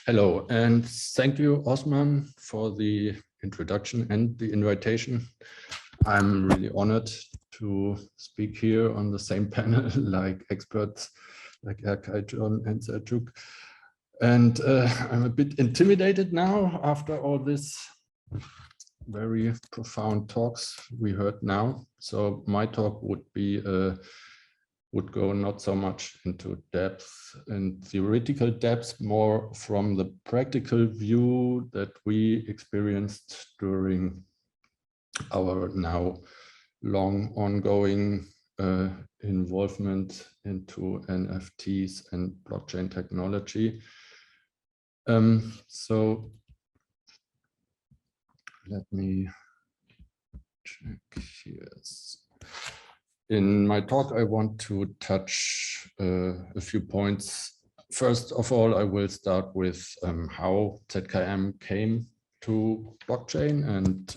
Hello, and thank you, Osman, for the introduction and the invitation. I'm really honored to speak here on the same panel like experts like Erkay, John, and Selçuk. And I'm a bit intimidated now after all this very profound talks we heard now. So my talk would go not so much into depth and theoretical depth, more from the practical view that we experienced during our now long ongoing involvement into NFTs and blockchain technology. So let me check here. In my talk, I want to touch a few points. First of all, I will start with how ZKM came to blockchain and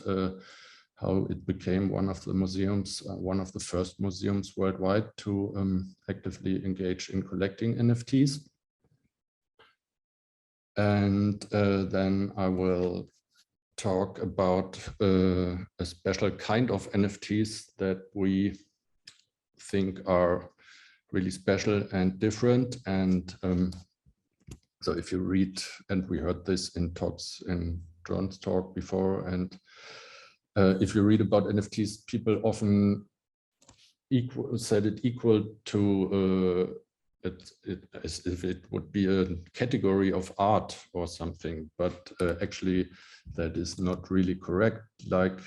how it became one of the museums, one of the first museums worldwide to actively engage in collecting NFTs. And then I will talk about a special kind of NFTs that we think are really special and different. And so if you read, and we heard this in talks in John's talk before, and if you read about NFTs, people often said it equal to as if it would be a category of art or something, but actually that is not really correct. Like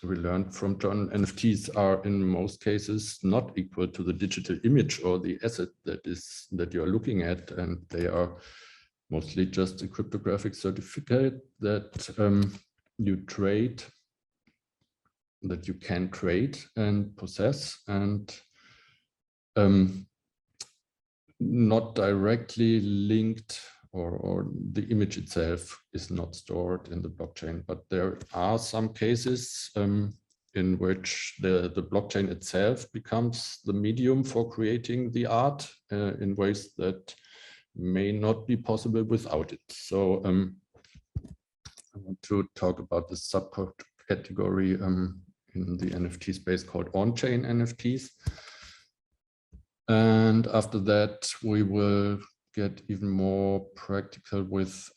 we learned from John, NFTs are in most cases not equal to the digital image or the asset that you are looking at, and they are mostly just a cryptographic certificate that you trade, that you can trade and possess, and not directly linked, or the image itself is not stored in the blockchain. But there are some cases in which the blockchain itself becomes the medium for creating the art in ways that may not be possible without it. So I want to talk about this subcategory in the NFT space called on-chain NFTs. And after that, we will get even more practical with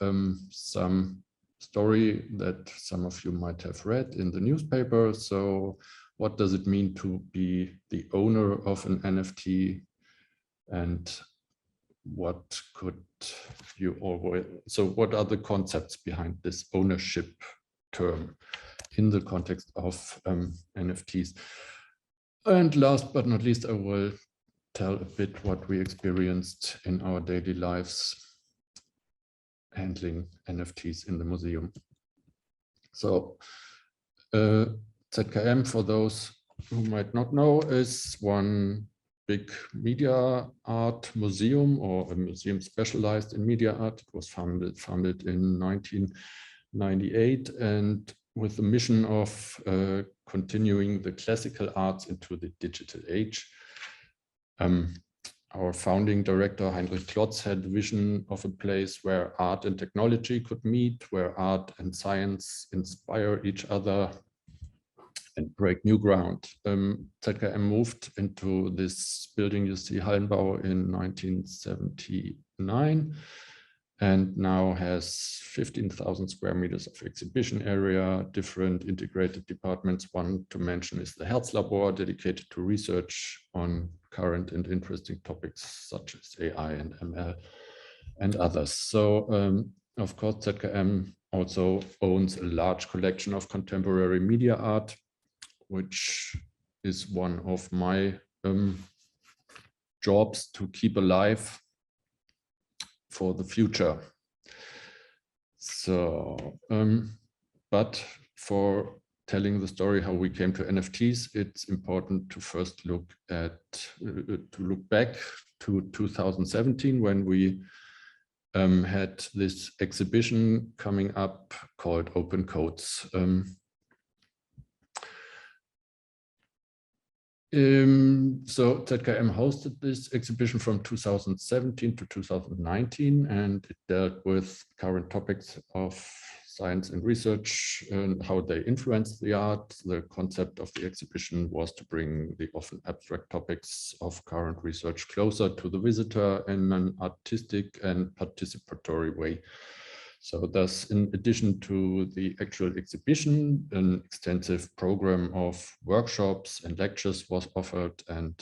some story that some of you might have read in the newspaper. So what does it mean to be the owner of an NFT, and what could you always, so what are the concepts behind this ownership term in the context of NFTs? And last but not least, I will tell a bit what we experienced in our daily lives handling NFTs in the museum. So ZKM, for those who might not know, is one big media art museum, or a museum specialized in media art. It was founded in 1998, and with the mission of continuing the classical arts into the digital age. Our founding director, Heinrich Klotz, had a vision of a place where art and technology could meet, where art and science inspire each other and break new ground. ZKM moved into this building you see, Hallenbau, in 1979, and now has 15,000 square meters of exhibition area, different integrated departments. One to mention is the Herzlabor, dedicated to research on current and interesting topics such as AI and ML and others. So of course, ZKM also owns a large collection of contemporary media art, which is one of my jobs to keep alive for the future. So, but for telling the story how we came to NFTs, it's important to first look back to 2017, when we had this exhibition coming up called Open Codes. So ZKM hosted this exhibition from 2017 to 2019, and it dealt with current topics of science and research and how they influence the art. The concept of the exhibition was to bring the often abstract topics of current research closer to the visitor in an artistic and participatory way. So thus, in addition to the actual exhibition, an extensive program of workshops and lectures was offered, and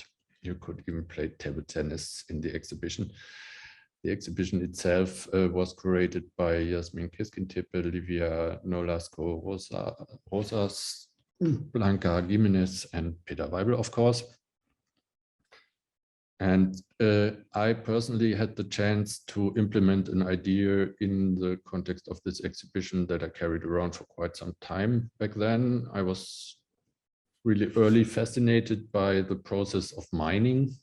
you could even play table tennis in the exhibition. The exhibition itself was curated by Yasmin Kiskintepe, Livia Nolasco, Rosas, Blanca Gimenez, and Peter Weibel, of course. And I personally had the chance to implement an idea in the context of this exhibition that I carried around for quite some time back then. I was really early fascinated by the process of mining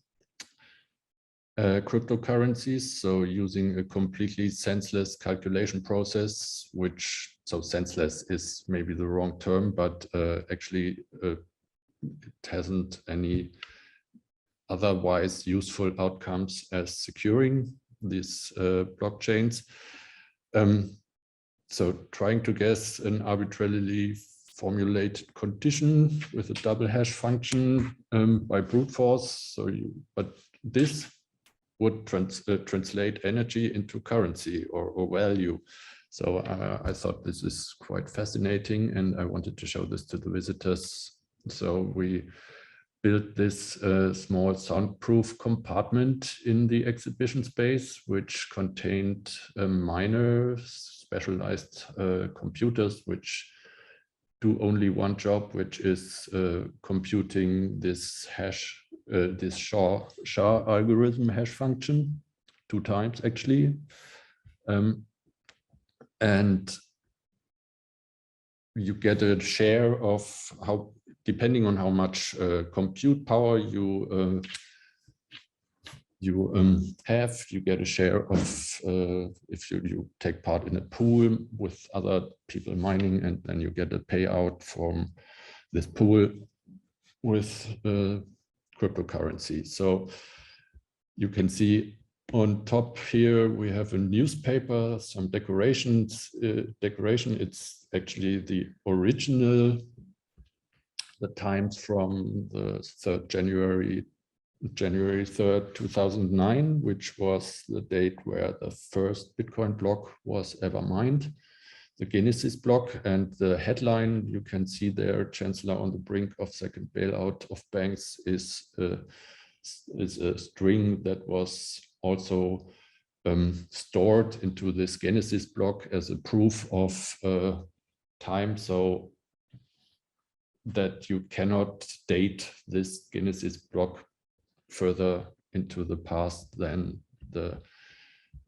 cryptocurrencies. So using a completely senseless calculation process, which, so senseless is maybe the wrong term, but actually it hasn't any otherwise useful outcomes as securing these blockchains. So trying to guess an arbitrarily formulated condition with a double hash function by brute force. But this would translate energy into currency or value. So I thought this is quite fascinating, and I wanted to show this to the visitors. So we built this small soundproof compartment in the exhibition space, which contained minor specialized computers, which do only one job, which is computing this hash, this SHA algorithm hash function 2 times actually. And you get a share of how, depending on how much compute power you have, you get a share of, if you take part in a pool with other people mining, and then you get a payout from this pool with cryptocurrency. So you can see on top here, we have a newspaper, some decorations. Decoration, it's actually the original, the Times from the 3rd January 3rd, 2009, which was the date where the first Bitcoin block was ever mined, the Genesis block. And the headline you can see there, Chancellor on the brink of second bailout of banks, is a string that was also stored into this Genesis block as a proof of time, so that you cannot date this Genesis block further into the past than the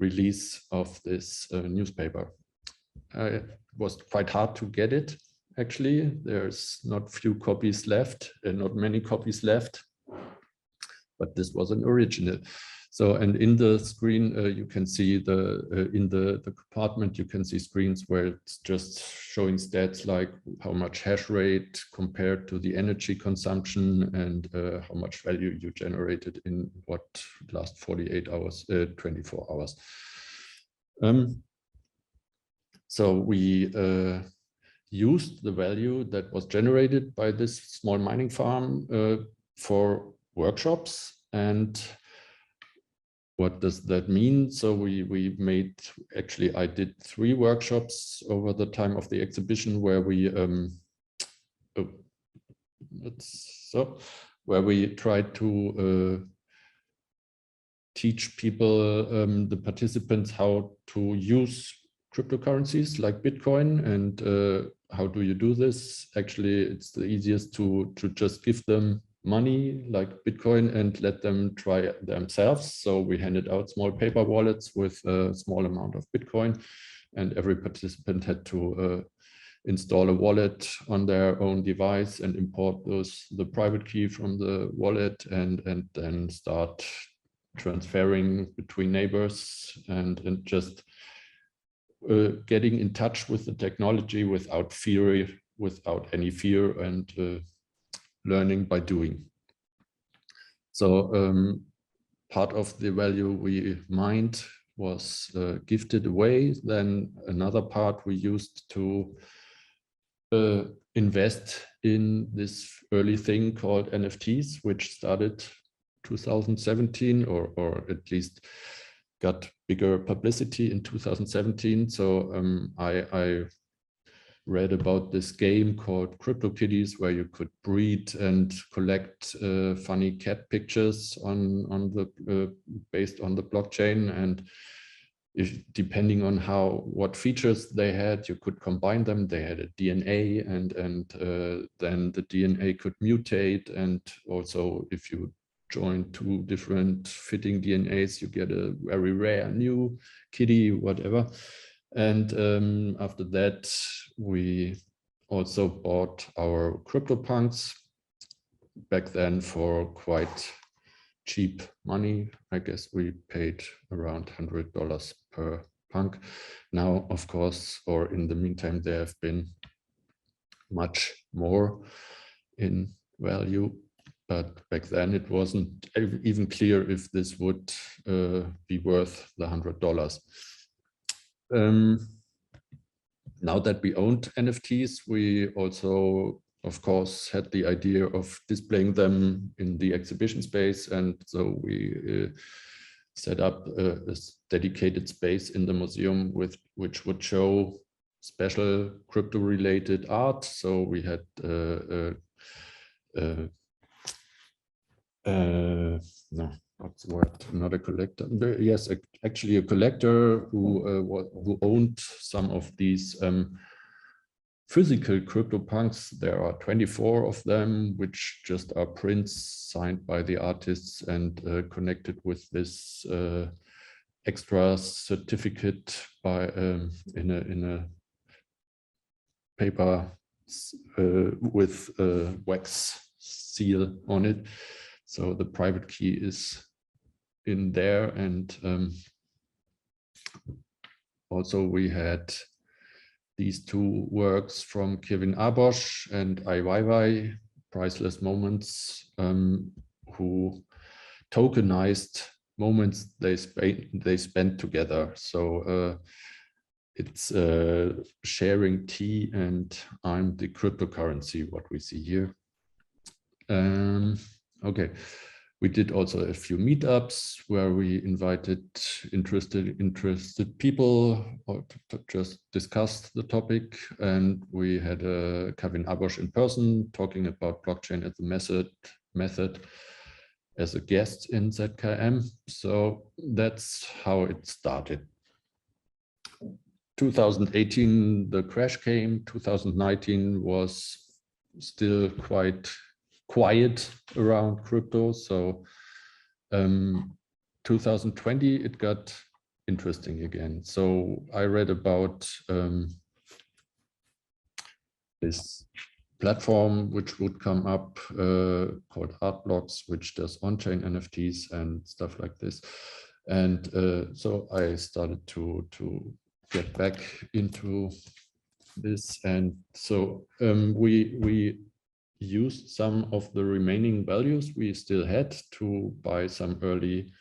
release of this newspaper. It was quite hard to get it, actually. There's not few copies left, not many copies left, but this was an original. So, and in the screen, you can see in the compartment, you can see screens where it's just showing stats like how much hash rate compared to the energy consumption, and how much value you generated in what last 48 hours, 24 hours. So we used the value that was generated by this small mining farm for workshops. And what does that mean? So we made, actually I did 3 workshops over the time of the exhibition where we where we tried to teach people, the participants, how to use cryptocurrencies like Bitcoin. And how do you do this? Actually, it's the easiest to just give them money like Bitcoin and let them try themselves. So we handed out small paper wallets with a small amount of Bitcoin, and every participant had to install a wallet on their own device and import the private key from the wallet, and then start transferring between neighbors and just getting in touch with the technology without fear, without any fear, and learning by doing. So part of the value we mined was gifted away. Then another part we used to invest in this early thing called NFTs, which started 2017, or at least got bigger publicity in 2017. So I read about this game called CryptoKitties, where you could breed and collect funny cat pictures on the based on the blockchain, and depending on what features they had, you could combine them. They had a DNA, and then the DNA could mutate, and also if you join two different fitting DNAs, you get a very rare new kitty, whatever. And after that, we also bought our CryptoPunks back then for quite cheap money. I guess we paid around $100 per punk. Now, of course, or in the meantime, there have been much more in value, but back then it wasn't even clear if this would be worth the $100. Now that we owned NFTs, we also, of course, had the idea of displaying them in the exhibition space. And so we set up a dedicated space in the museum which would show special crypto-related art. So we had no, what's the word? Not a collector. Yes, actually a collector who owned some of these physical CryptoPunks. There are 24 of them, which just are prints signed by the artists and connected with this extra certificate by in a paper with a wax seal on it. So the private key is in there, and also we had these two works from Kevin Abosch and Ai, Priceless Moments, who tokenized moments they spent together. So it's sharing tea, and I'm the cryptocurrency, what we see here. Okay, we did also a few meetups where we invited interested people or to just discuss the topic, and we had Kevin Abosch in person talking about blockchain as a method as a guest in ZKM. So that's how it started. 2018, the crash came. 2019 was still quite quiet around crypto. So 2020, it got interesting again. So I read about this platform which would come up called Artblocks, which does on-chain NFTs and stuff like this. And so I started to get back into this. And so we used some of the remaining values we still had to buy some early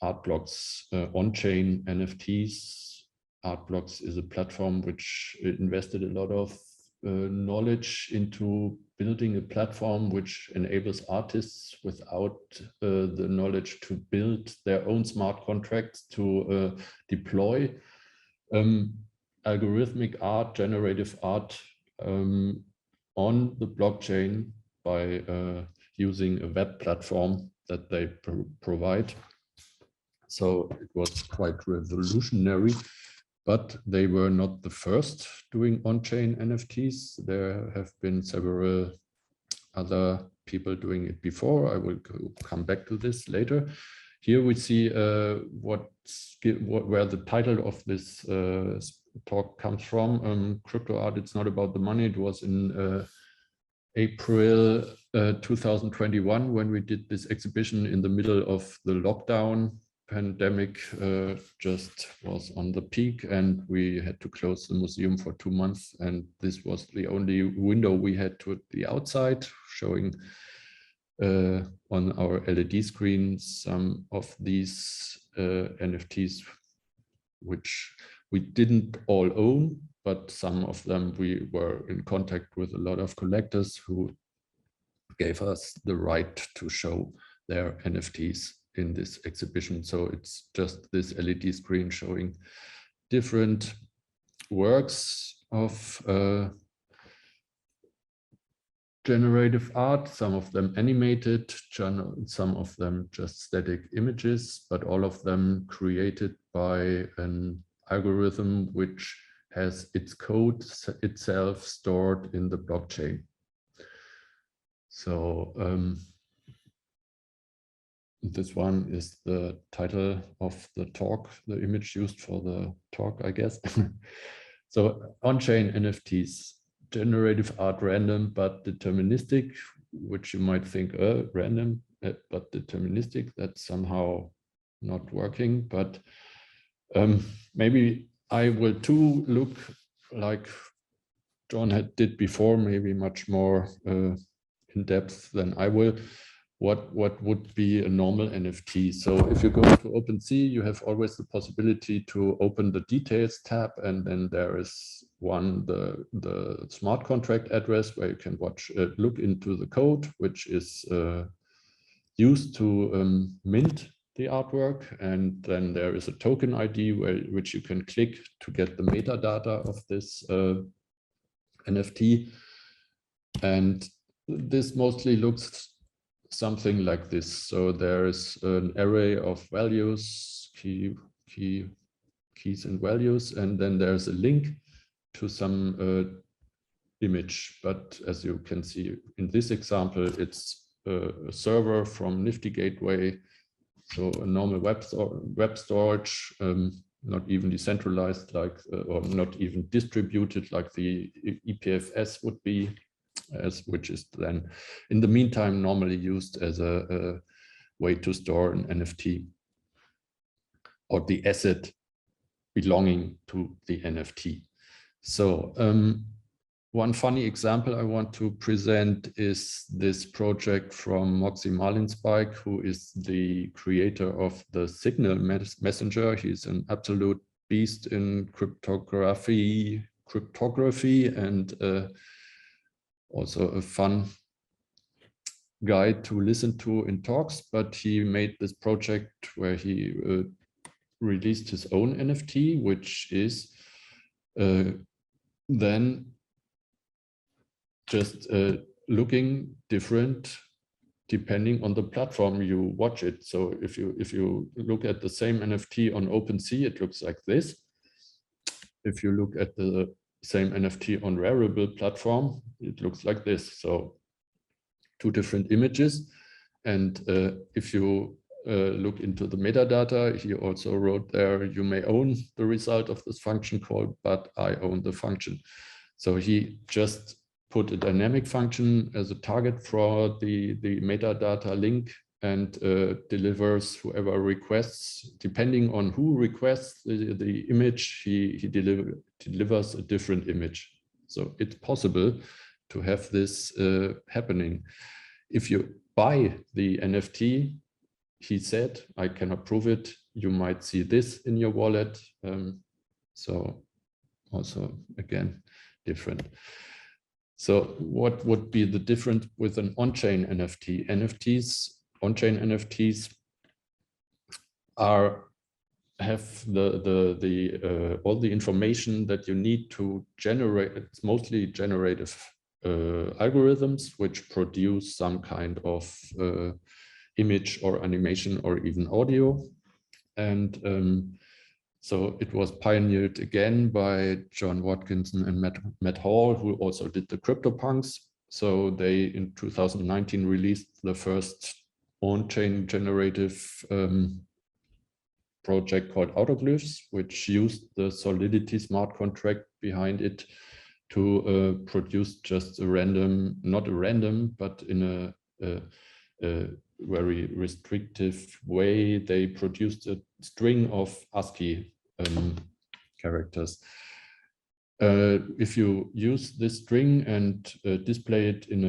Artblocks on-chain NFTs. Artblocks is a platform which invested a lot of knowledge into building a platform which enables artists without the knowledge to build their own smart contracts to deploy algorithmic art, generative art on the blockchain by using a web platform that they provide. So it was quite revolutionary, but they were not the first doing on-chain NFTs. There have been several other people doing it before. I will come back to this later. Here we see where the title of this talk comes from. CryptoArt, it's not about the money. It was in April 2021 when we did this exhibition in the middle of the lockdown. Pandemic just was on the peak, and we had to close the museum for 2 months, and this was the only window we had to the outside, showing on our LED screen some of these NFTs, which we didn't all own, but some of them we were in contact with a lot of collectors who gave us the right to show their NFTs in this exhibition. So it's just this LED screen showing different works of generative art, some of them animated, some of them just static images, but all of them created by an algorithm which has its code itself stored in the blockchain. So this one is the title of the talk, the image used for the talk, I guess. So on-chain NFTs, generative art random but deterministic, which you might think random but deterministic, that's somehow not working, but maybe I will too look like John did before, maybe much more in depth than I will. What would be a normal NFT? So if you go to OpenSea, you have always the possibility to open the details tab, and then there is the smart contract address where you can look into the code, which is used to mint the artwork, and then there is a token ID which you can click to get the metadata of this NFT, and this mostly looks something like this. So there is an array of values, keys and values, and then there's a link to some image. But as you can see in this example, it's a server from Nifty Gateway, so a normal web storage, not even decentralized or not even distributed like the EPFS would be, which is then in the meantime normally used as a way to store an NFT or the asset belonging to the NFT. So one funny example I want to present is this project from Moxie Marlinspike, who is the creator of the Signal messenger. He's an absolute beast in cryptography and also a fun guy to listen to in talks, but he made this project where he released his own NFT, which is then just looking different depending on the platform you watch it. So if you look at the same NFT on OpenSea, it looks like this. If you look at the same NFT on Rarible platform, it looks like this. So two different images. And if you look into the metadata, he also wrote there, you may own the result of this function call, but I own the function. So he just put a dynamic function as a target for the metadata link and delivers whoever requests, depending on who requests the image, he delivers a different image. So it's possible to have this happening. If you buy the NFT, he said, I cannot prove it, you might see this in your wallet. So also, again, different. So what would be the difference with an on-chain NFT? On-chain NFTs have all the information that you need to generate. It's mostly generative algorithms which produce some kind of image or animation or even audio. And so it was pioneered again by John Watkinson and Matt Hall, who also did the CryptoPunks. So they, in 2019, released the first on-chain generative project called Autoglyphs, which used the Solidity smart contract behind it to produce just a random, not a random, but in a very restrictive way. They produced a string of ASCII characters. If you use this string and display it in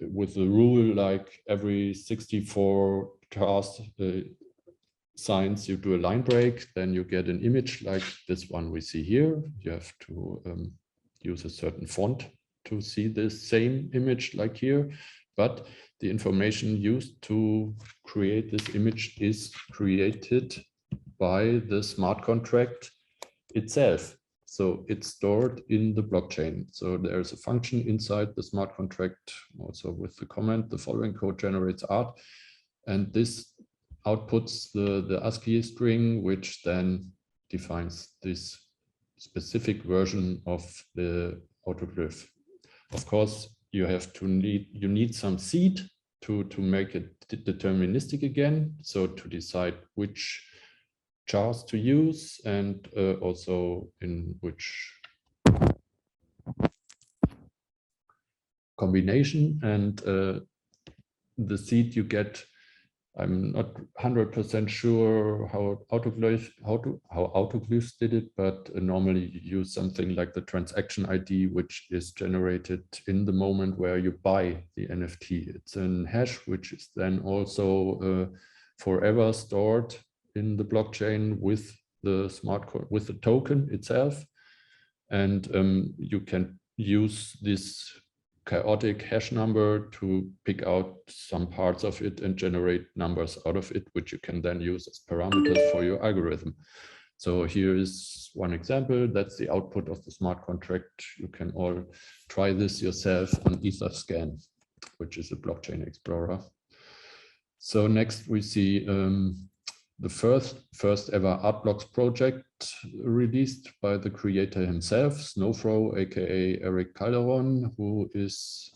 with the rule like every 64 tasks signs you do a line break, then you get an image like this one we see here. You have to use a certain font to see this same image like here, but the information used to create this image is created by the smart contract itself. So it's stored in the blockchain. So there's a function inside the smart contract, also with the comment, the following code generates art. And this outputs the ASCII string, which then defines this specific version of the autoglyph. Of course, you need some seed to make it deterministic again. So to decide which jars to use and also in which combination, and the seed you get, I'm not 100% sure how autoglyphs did it, but normally you use something like the transaction ID, which is generated in the moment where you buy the NFT. It's a hash, which is then also forever stored in the blockchain with the with the token itself, and you can use this chaotic hash number to pick out some parts of it and generate numbers out of it, which you can then use as parameters for your algorithm. So here is one example. That's the output of the smart contract. You can all try this yourself on Etherscan, which is a blockchain explorer. So next we see the first ever art blocks project released by the creator himself, Snowfro, aka Eric Calderon, who is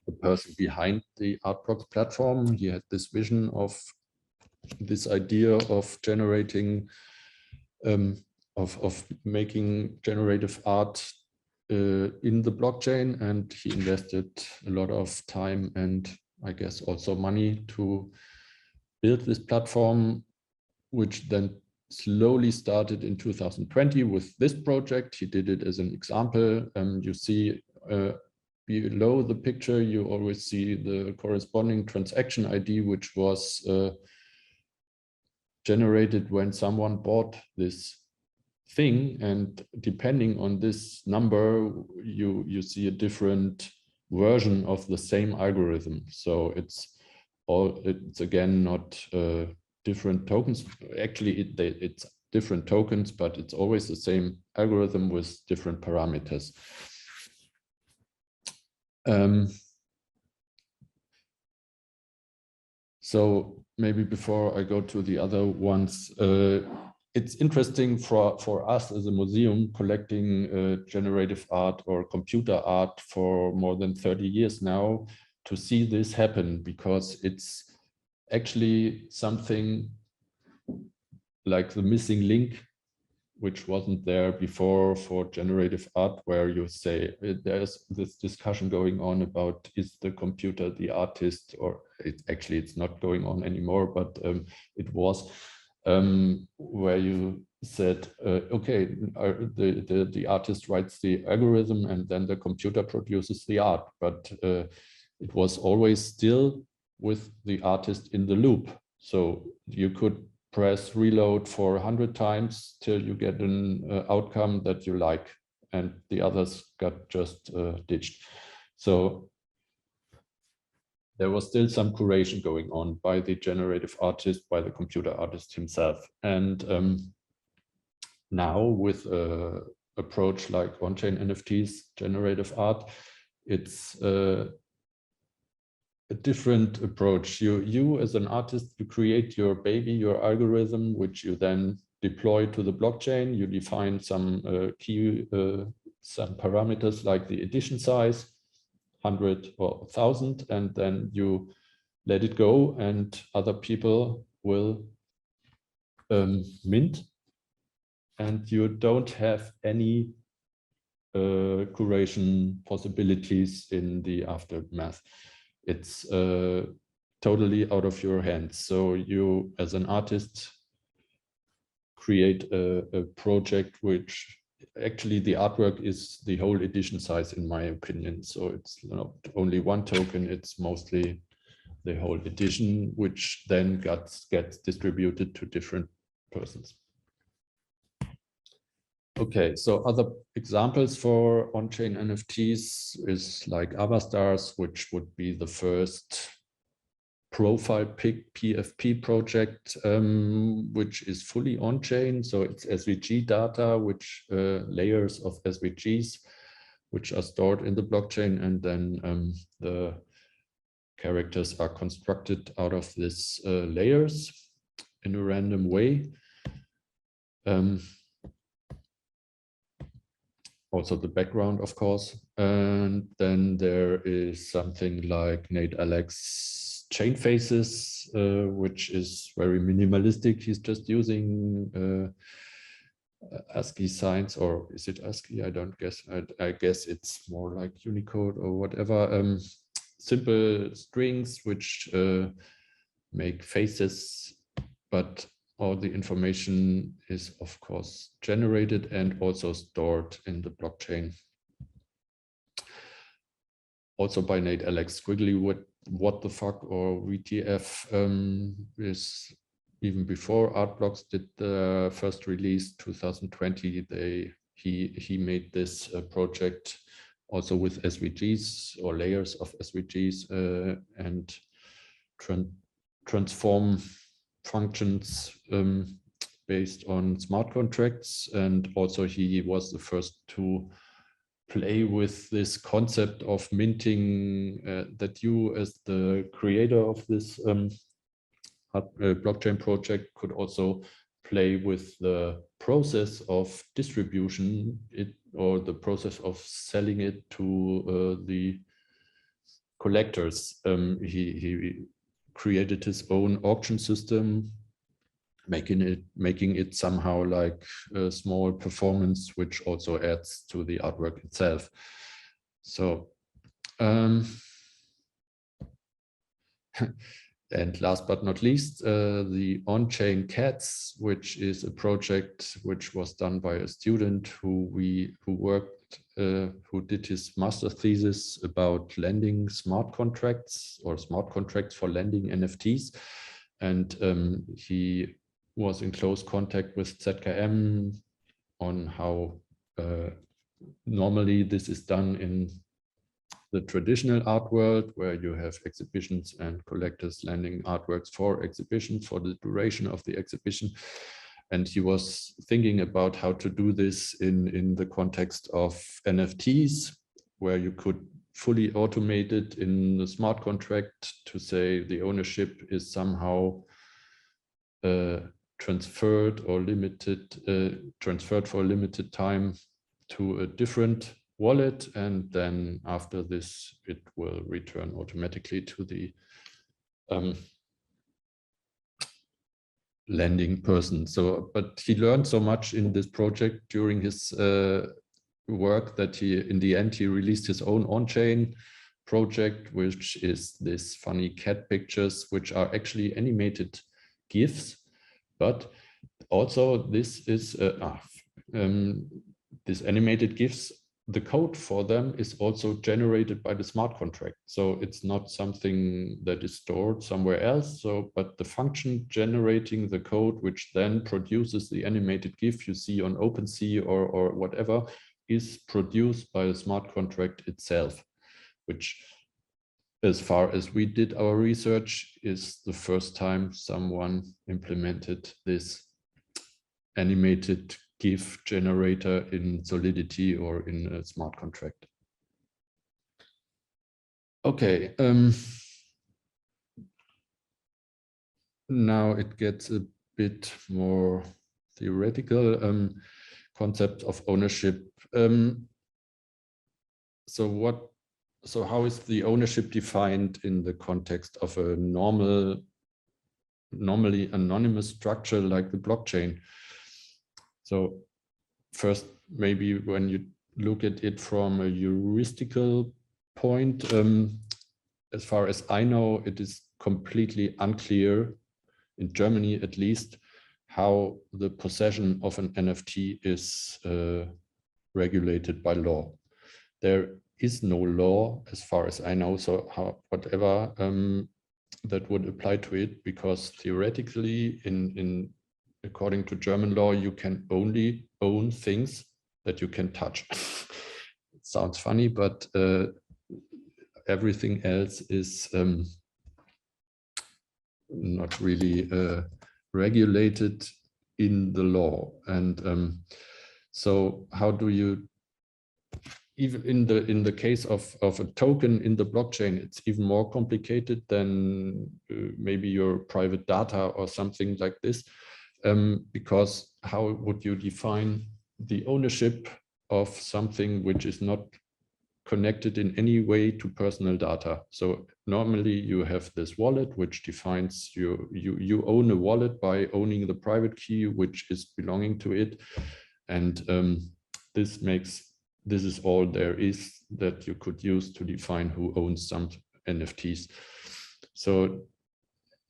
the person behind the art blocks platform. He had this vision of this idea of generating, of making generative art in the blockchain, and he invested a lot of time and I guess also money to build this platform, which then slowly started in 2020 with this project. He did it as an example. You see below the picture, you always see the corresponding transaction ID, which was generated when someone bought this thing. And depending on this number, you see a different version of the same algorithm. So it's again not different tokens. Actually, it's different tokens, but it's always the same algorithm with different parameters. So maybe before I go to the other ones, it's interesting for us as a museum collecting generative art or computer art for more than 30 years now to see this happen, because it's actually something like the missing link, which wasn't there before for generative art, where you say there's this discussion going on about, is the computer the artist, or it's not going on anymore, but it was, where you said, okay, the artist writes the algorithm and then the computer produces the art, but it was always still with the artist in the loop. So you could press reload for 100 times till you get an outcome that you like, and the others got just ditched. So there was still some curation going on by the generative artist, by the computer artist himself. And now with an approach like on-chain NFTs, generative art, it's a different approach. You as an artist, you create your baby, your algorithm, which you then deploy to the blockchain. You define some some parameters like the edition size, 100 or 1,000, and then you let it go, and other people will mint, and you don't have any curation possibilities in the aftermath. It's totally out of your hands. So you, as an artist, create a project which actually the artwork is the whole edition size, in my opinion. So it's not only one token, it's mostly the whole edition, which then gets distributed to different persons. Okay, so other examples for on-chain NFTs is like Avastars, which would be the first profile pic PFP project, which is fully on-chain. So it's SVG data, which layers of SVGs, which are stored in the blockchain, and then the characters are constructed out of these layers in a random way. Also the background, of course. And then there is something like Nate Alex chain faces, which is very minimalistic. He's just using ASCII signs, or is it ASCII? I don't guess. I guess it's more like Unicode or whatever. Simple strings which make faces, but all the information is, of course, generated and also stored in the blockchain. Also by Nate Alex. Squiggly what the fuck or WTF is even before Artblocks did the first release 2020. He made this project also with SVGs or layers of SVGs and transform functions based on smart contracts. And also he was the first to play with this concept of minting, that you as the creator of this blockchain project could also play with the process of distribution or the process of selling it to the collectors. He created his own auction system, making it somehow like a small performance, which also adds to the artwork itself. So and last but not least, the on-chain cats, which is a project which was done by a student who did his master thesis about lending smart contracts or smart contracts for lending NFTs. And he was in close contact with ZKM on how normally this is done in the traditional art world, where you have exhibitions and collectors lending artworks for exhibitions for the duration of the exhibition. And he was thinking about how to do this in the context of NFTs, where you could fully automate it in the smart contract to say the ownership is somehow transferred or transferred for a limited time to a different wallet, and then after this it will return automatically to the lending person. So, but he learned so much in this project during his work that in the end he released his own on-chain project, which is this funny cat pictures, which are actually animated GIFs. But also this is this animated GIFs, the code for them is also generated by the smart contract. So it's not something that is stored somewhere else. So, but the function generating the code, which then produces the animated GIF you see on OpenSea or whatever, is produced by the smart contract itself, which, as far as we did our research, is the first time someone implemented this animated GIF generator in Solidity or in a smart contract. Okay, now it gets a bit more theoretical. Concept of ownership. So how is the ownership defined in the context of a normally anonymous structure like the blockchain? So first, maybe when you look at it from a heuristical point, as far as I know, it is completely unclear, in Germany at least, how the possession of an NFT is regulated by law. There is no law as far as I know, so whatever that would apply to it, because theoretically according to German law, you can only own things that you can touch. It sounds funny, but everything else is not really regulated in the law. And so how do you, even in the case of a token in the blockchain, it's even more complicated than maybe your private data or something like this, because how would you define the ownership of something which is not connected in any way to personal data? So normally you have this wallet which defines you own a wallet by owning the private key which is belonging to it, and this is all there is that you could use to define who owns some NFTs. So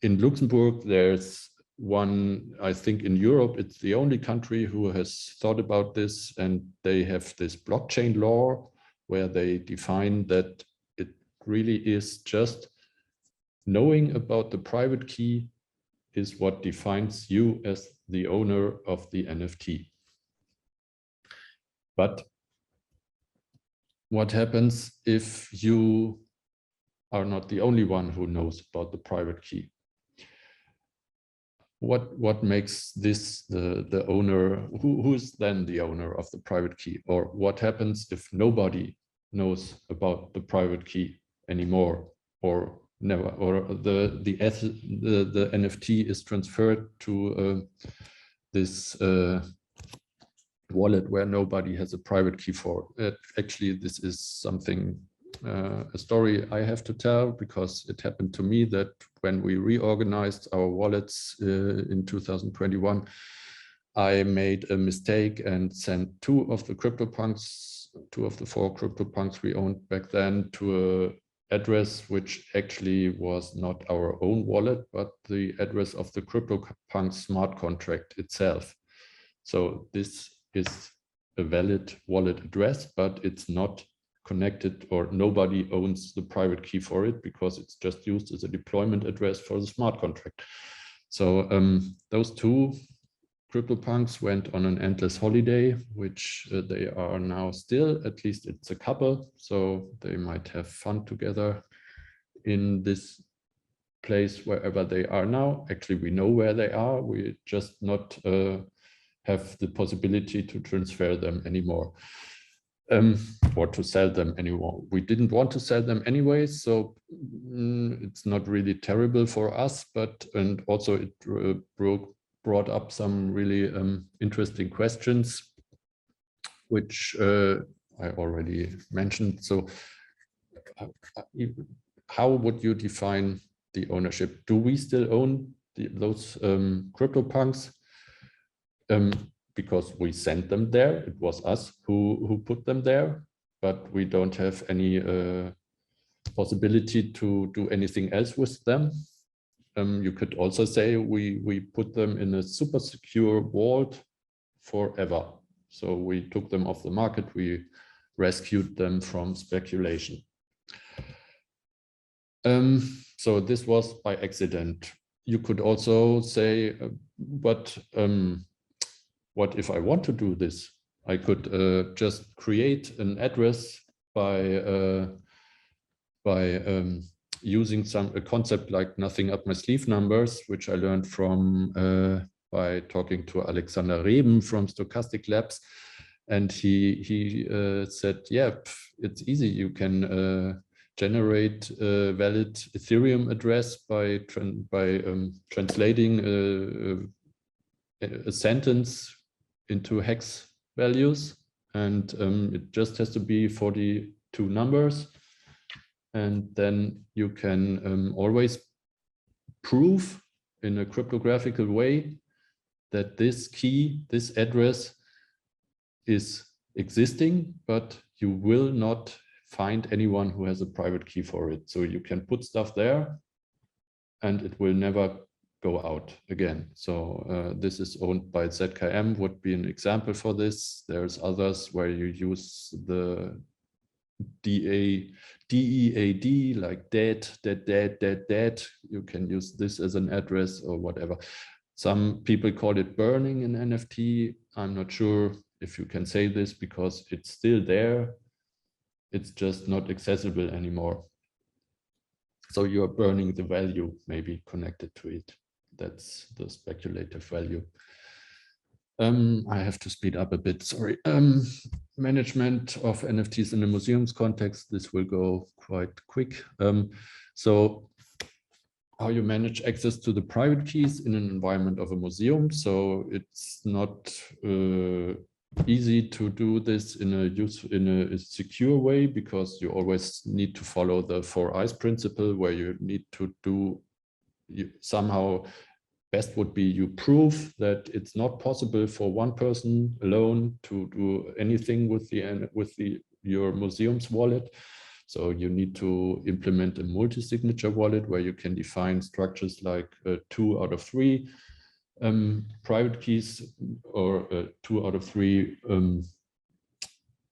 in Luxembourg, there's one, I think in Europe, it's the only country who has thought about this, and they have this blockchain law where they define that it really is just knowing about the private key is what defines you as the owner of the NFT. But what happens if you are not the only one who knows about the private key? What makes this the owner? Who is then the owner of the private key? Or what happens if nobody knows about the private key anymore, or never, or the NFT is transferred to this wallet where nobody has a private key for? Actually, this is something, a story I have to tell, because it happened to me that when we reorganized our wallets in 2021, I made a mistake and sent two of the four CryptoPunks we owned back then to an address which actually was not our own wallet, but the address of the CryptoPunk smart contract itself. So this is a valid wallet address, but it's not connected, or nobody owns the private key for it, because it's just used as a deployment address for the smart contract. So those two CryptoPunks went on an endless holiday, which they are now still, at least it's a couple, so they might have fun together in this place wherever they are now. Actually, we know where they are, we just not have the possibility to transfer them anymore, or to sell them anymore. We didn't want to sell them anyway, so it's not really terrible for us, and also it brought up some really interesting questions, which I already mentioned. So how would you define the ownership? Do we still own those CryptoPunks? Because we sent them there, it was us who put them there, but we don't have any possibility to do anything else with them. You could also say we put them in a super secure vault forever. So we took them off the market, we rescued them from speculation. So this was by accident. You could also say, but what if I want to do this? I could just create an address by using a concept like nothing up my sleeve numbers, which I learned from by talking to Alexander Reben from Stochastic Labs. And he said, yeah, it's easy. You can generate a valid Ethereum address by translating a sentence into hex values, and it just has to be 42 numbers, and then you can always prove in a cryptographical way that this key, this address is existing, but you will not find anyone who has a private key for it. So you can put stuff there and it will never go out again. So this is owned by ZKM, would be an example for this. There's others where you use the DEAD, like dead. You can use this as an address or whatever. Some people call it burning in NFT. I'm not sure if you can say this because it's still there. It's just not accessible anymore. So you're burning the value maybe connected to it. That's the speculative value. I have to speed up a bit, sorry. Management of NFTs in the museums context, this will go quite quick. So how you manage access to the private keys in an environment of a museum. So it's not easy to do this in a secure way, because you always need to follow the 4 eyes principle, where you need to do somehow. Best would be you prove that it's not possible for one person alone to do anything with your museum's wallet. So you need to implement a multi-signature wallet where you can define structures like 2 out of 3 private keys, or 2 out of 3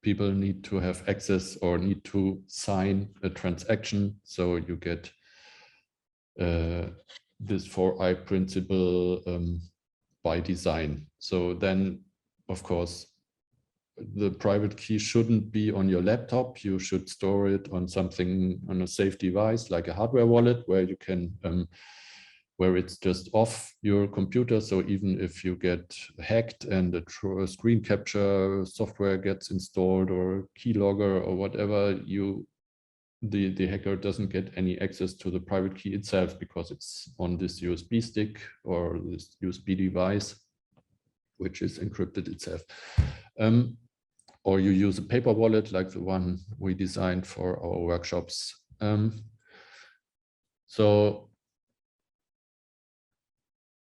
people need to have access or need to sign a transaction. So you get this 4i principle by design. So then, of course, the private key shouldn't be on your laptop. You should store it on something, on a safe device, like a hardware wallet, where you can, where it's just off your computer. So even if you get hacked and a screen capture software gets installed, or keylogger or whatever, the hacker doesn't get any access to the private key itself, because it's on this USB stick or this USB device, which is encrypted itself. Or you use a paper wallet like the one we designed for our workshops. So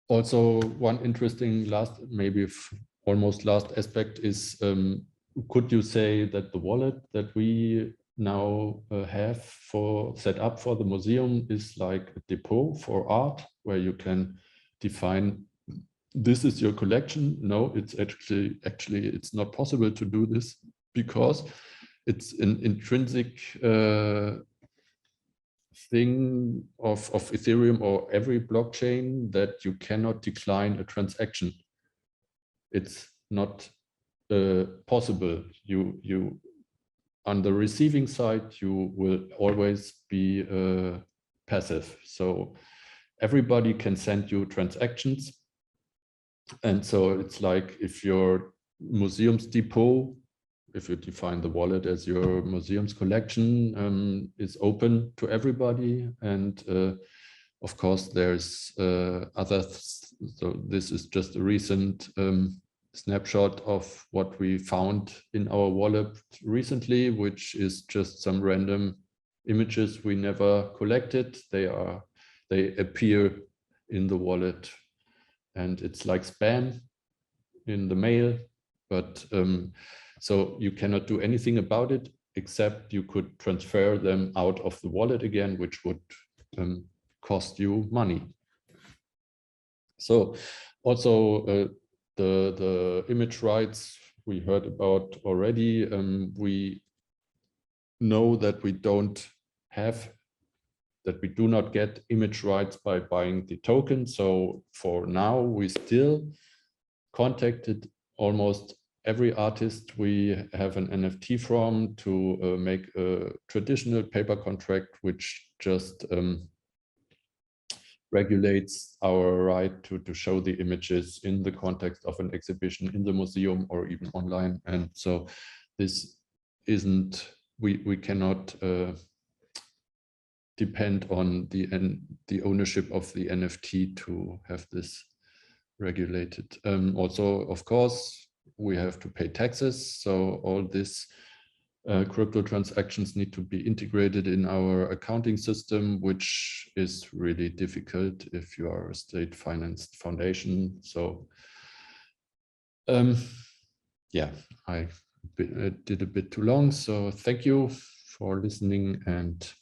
also one interesting almost last aspect is, could you say that the wallet that we now have set up for the museum is like a depot for art, where you can define this is your collection? No, it's actually it's not possible to do this, because it's an intrinsic thing of Ethereum or every blockchain, that you cannot decline a transaction. It's not possible. You on the receiving side, you will always be passive. So everybody can send you transactions. And so it's like, if your museum's depot, if you define the wallet as your museum's collection, is open to everybody. And of course, there's others. So this is just a recent snapshot of what we found in our wallet recently, which is just some random images we never collected. They appear in the wallet, and it's like spam in the mail. But so you cannot do anything about it, except you could transfer them out of the wallet again, which would cost you money. So also the image rights we heard about already. We know that we do not get image rights by buying the token. So for now, we still contacted almost every artist we have an NFT from to make a traditional paper contract, which just regulates our right to show the images in the context of an exhibition in the museum or even online. And so this isn't, we cannot depend on the ownership of the NFT to have this regulated. Also, of course, we have to pay taxes. So all this crypto transactions need to be integrated in our accounting system, which is really difficult if you are a state-financed foundation. So yeah, I did a bit too long. So thank you for listening, and